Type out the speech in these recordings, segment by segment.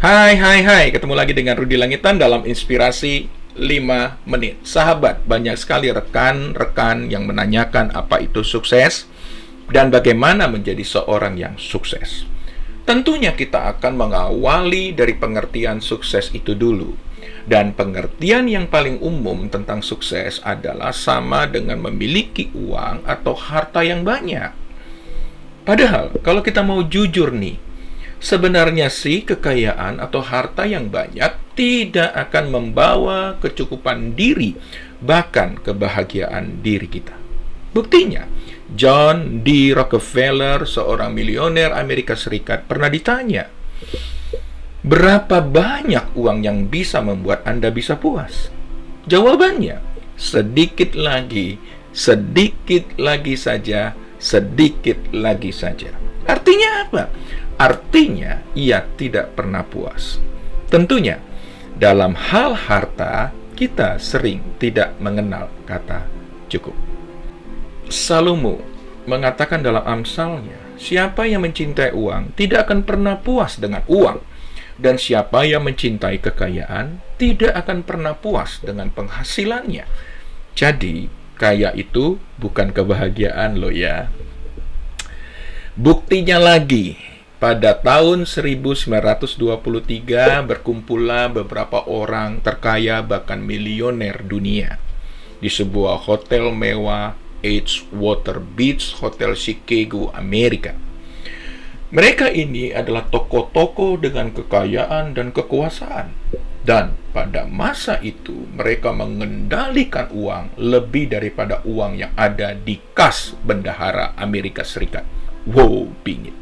Hai, ketemu lagi dengan Rudi Langitan dalam Inspirasi 5 menit. Sahabat, banyak sekali rekan-rekan yang menanyakan apa itu sukses dan bagaimana menjadi seorang yang sukses. Tentunya kita akan mengawali dari pengertian sukses itu dulu. Dan pengertian yang paling umum tentang sukses adalah sama dengan memiliki uang atau harta yang banyak. Padahal, kalau kita mau jujur nih, sebenarnya sih kekayaan atau harta yang banyak tidak akan membawa kecukupan diri, bahkan kebahagiaan diri kita. Buktinya, John D. Rockefeller, seorang milioner Amerika Serikat, pernah ditanya, berapa banyak uang yang bisa membuat Anda bisa puas? Jawabannya, sedikit lagi saja, sedikit lagi saja. Artinya apa? Artinya, ia tidak pernah puas. Tentunya, dalam hal harta, kita sering tidak mengenal kata cukup. Salomo mengatakan dalam Amsalnya, siapa yang mencintai uang tidak akan pernah puas dengan uang, dan siapa yang mencintai kekayaan tidak akan pernah puas dengan penghasilannya. Jadi, kaya itu bukan kebahagiaan loh ya. Buktinya lagi, pada tahun 1923 berkumpullah beberapa orang terkaya bahkan milioner dunia di sebuah hotel mewah Edgewater Beach Hotel Chicago, Amerika. Mereka ini adalah tokoh-tokoh dengan kekayaan dan kekuasaan. Dan pada masa itu mereka mengendalikan uang lebih daripada uang yang ada di kas bendahara Amerika Serikat. Wow, bingit.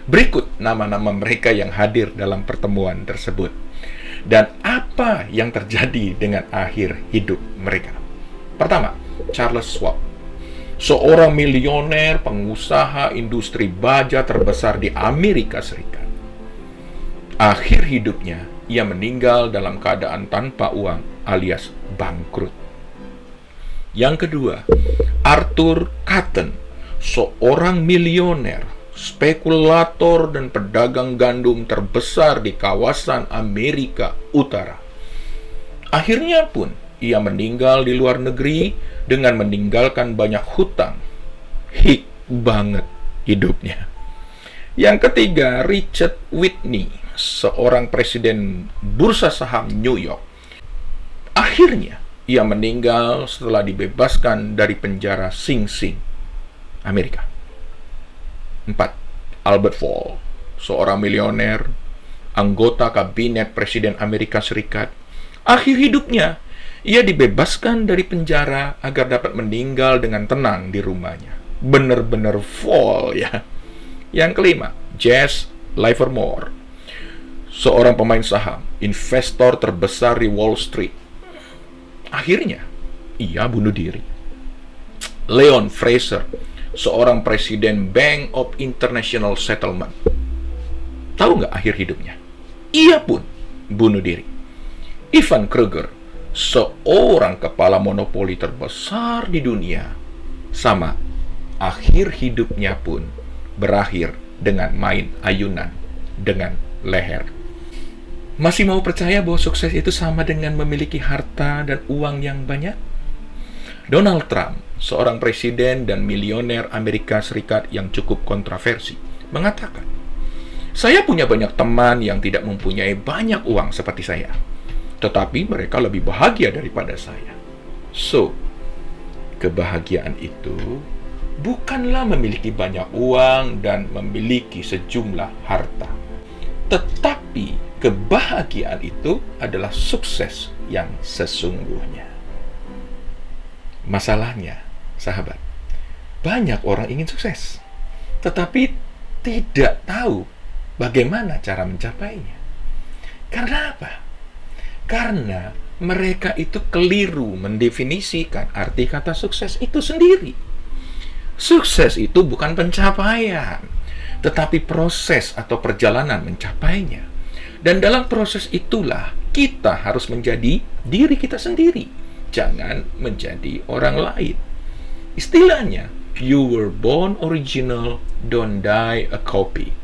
Berikut nama-nama mereka yang hadir dalam pertemuan tersebut. Dan apa yang terjadi dengan akhir hidup mereka. Pertama, Charles Schwab, seorang milioner pengusaha industri baja terbesar di Amerika Serikat. Akhir hidupnya, ia meninggal dalam keadaan tanpa uang alias bangkrut. Yang kedua, Arthur Cutten, seorang milioner, spekulator dan pedagang gandum terbesar di kawasan Amerika Utara. Akhirnya pun, ia meninggal di luar negeri dengan meninggalkan banyak hutang. Hik banget hidupnya. Yang ketiga, Richard Whitney, seorang presiden bursa saham New York. Akhirnya, ia meninggal setelah dibebaskan dari penjara Sing Sing, Amerika. 4. Albert Fall, seorang milioner, anggota kabinet presiden Amerika Serikat. Akhir hidupnya, ia dibebaskan dari penjara agar dapat meninggal dengan tenang di rumahnya. Bener-bener fall ya. Yang kelima, Jesse Livermore, seorang pemain saham, investor terbesar di Wall Street. Akhirnya, ia bunuh diri. Leon Fraser, seorang presiden Bank of International Settlement. Tahu nggak akhir hidupnya? Ia pun bunuh diri. Ivan Kruger, seorang kepala monopoli terbesar di dunia, sama, akhir hidupnya pun berakhir dengan main ayunan dengan leher. Masih mau percaya bahwa sukses itu sama dengan memiliki harta dan uang yang banyak? Donald Trump, seorang presiden dan milioner Amerika Serikat yang cukup kontroversi, mengatakan, saya punya banyak teman yang tidak mempunyai banyak uang seperti saya, tetapi mereka lebih bahagia daripada saya. So, kebahagiaan itu bukanlah memiliki banyak uang dan memiliki sejumlah harta. Tetapi kebahagiaan itu adalah sukses yang sesungguhnya. Masalahnya, sahabat, banyak orang ingin sukses, tetapi tidak tahu bagaimana cara mencapainya. Karena apa? Karena mereka itu keliru mendefinisikan arti kata sukses itu sendiri. Sukses itu bukan pencapaian, tetapi proses atau perjalanan mencapainya. Dan dalam proses itulah kita harus menjadi diri kita sendiri. Jangan menjadi orang lain. Istilahnya, you were born original, don't die a copy.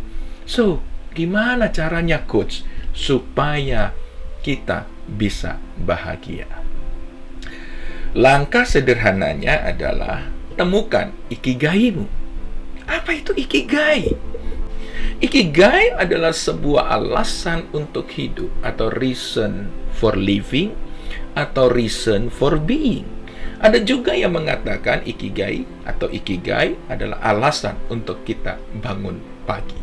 So, gimana caranya coach supaya kita bisa bahagia. Langkah sederhananya adalah temukan ikigaimu. Apa itu ikigai? Ikigai adalah sebuah alasan untuk hidup, atau reason for living, atau reason for being. Ada juga yang mengatakan ikigai atau ikigai adalah alasan untuk kita bangun pagi.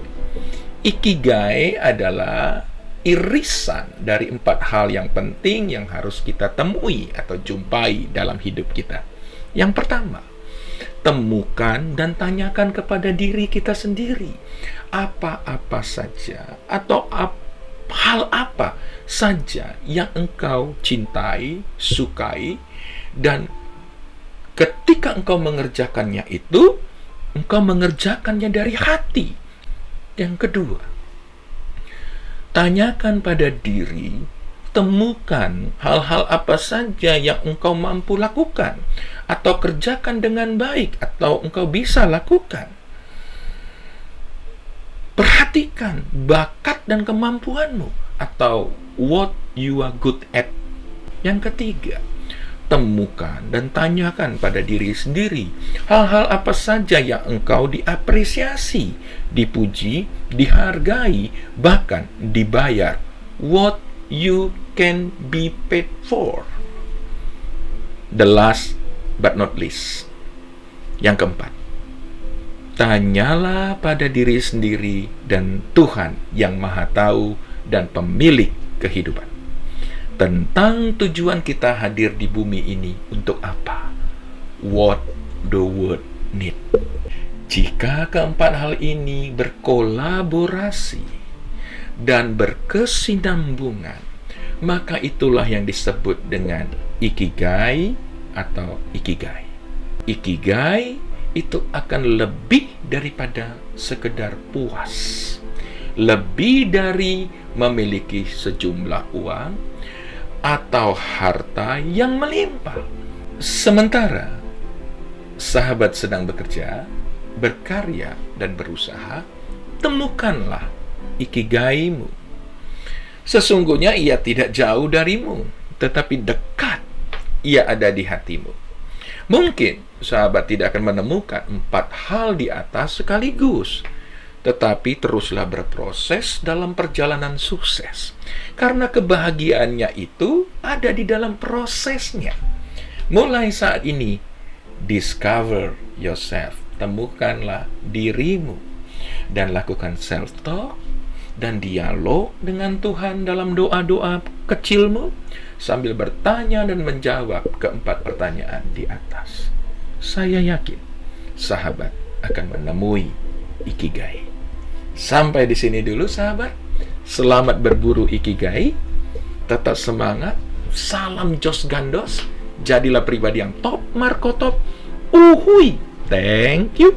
Ikigai adalah irisan dari 4 hal yang penting yang harus kita temui atau jumpai dalam hidup kita. Yang pertama, temukan dan tanyakan kepada diri kita sendiri, apa-apa saja atau hal apa saja yang engkau cintai, sukai, dan ketika engkau mengerjakannya itu, engkau mengerjakannya dari hati. Yang kedua, tanyakan pada diri, temukan hal-hal apa saja yang engkau mampu lakukan, atau kerjakan dengan baik, atau engkau bisa lakukan. Perhatikan bakat dan kemampuanmu, atau what you are good at. Yang ketiga, temukan dan tanyakan pada diri sendiri hal-hal apa saja yang engkau diapresiasi, dipuji, dihargai, bahkan dibayar. What you can be paid for. The last but not least, yang keempat, tanyalah pada diri sendiri dan Tuhan yang Maha Tahu dan pemilik kehidupan tentang tujuan kita hadir di bumi ini untuk apa? What the world need. Jika keempat hal ini berkolaborasi dan berkesinambungan, maka itulah yang disebut dengan ikigai atau ikigai. Ikigai itu akan lebih daripada sekedar puas, lebih dari memiliki sejumlah uang atau harta yang melimpah. Sementara sahabat sedang bekerja, berkarya, dan berusaha, temukanlah ikigaimu. Sesungguhnya ia tidak jauh darimu, tetapi dekat ia ada di hatimu. Mungkin sahabat tidak akan menemukan 4 hal di atas sekaligus, tetapi teruslah berproses dalam perjalanan sukses. Karena kebahagiaannya itu ada di dalam prosesnya. Mulai saat ini, discover yourself. Temukanlah dirimu. Dan lakukan self-talk dan dialog dengan Tuhan dalam doa-doa kecilmu, sambil bertanya dan menjawab keempat pertanyaan di atas. Saya yakin sahabat akan menemui ikigai. Sampai di sini dulu sahabat. Selamat berburu ikigai. Tetap semangat. Salam Jos Gandos. Jadilah pribadi yang top, Marco top. Uhui. Thank you.